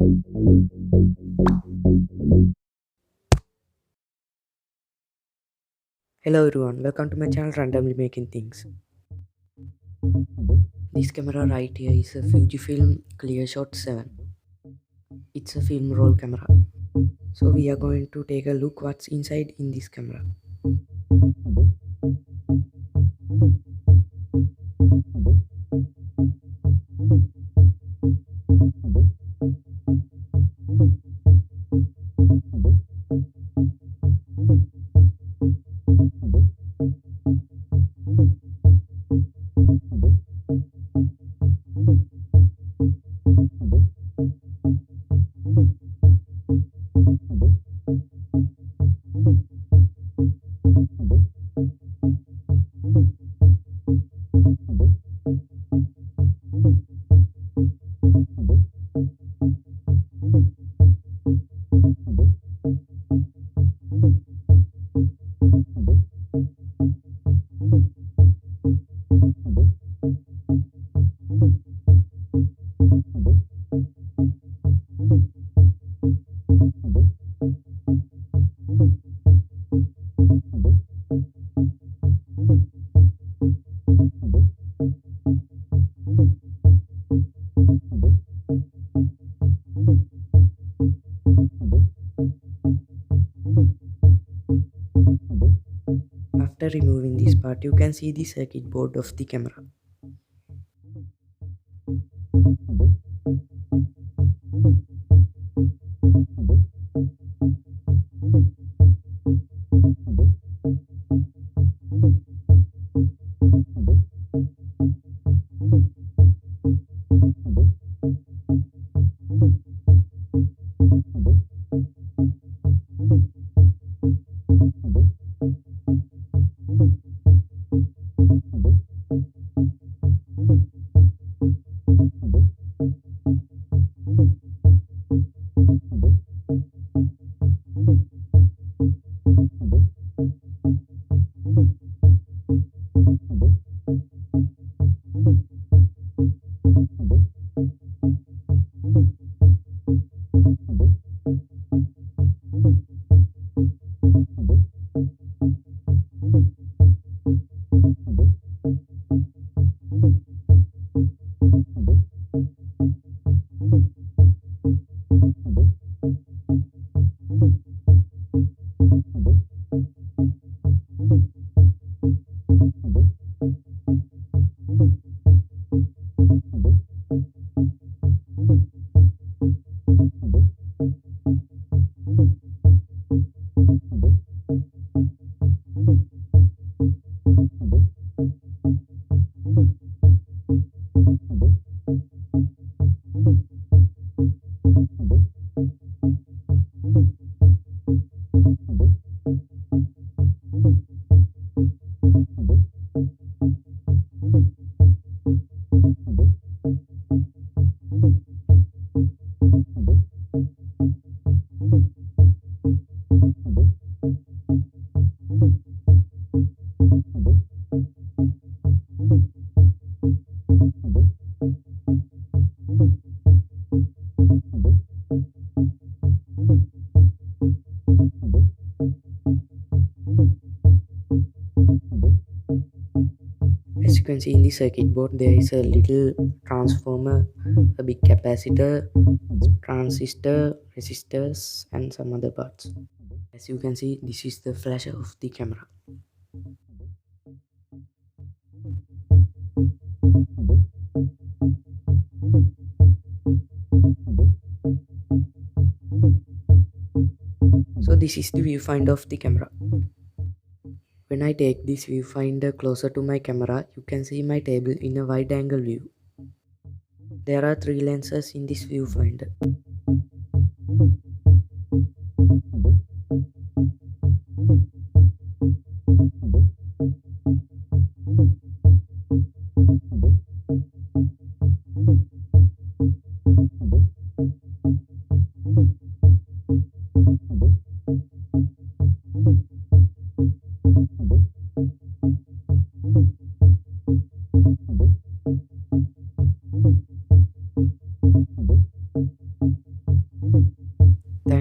Hello everyone, welcome to my channel Randomly Making Things. This camera right here is a Fujifilm Clear Shot 7. It's a film roll camera. So we are going to take a look what's inside in this camera. After removing this part, you can see the circuit board of the camera. As you can see in the circuit board, there is a little transformer, a big capacitor, transistor, resistors, and some other parts. As you can see, this is the flash of the camera. So this is the viewfinder of the camera. When I take this viewfinder closer to my camera, you can see my table in a wide angle view. There are 3 lenses in this viewfinder.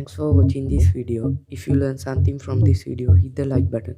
Thanks for watching this video. If you learned something from this video, hit the like button.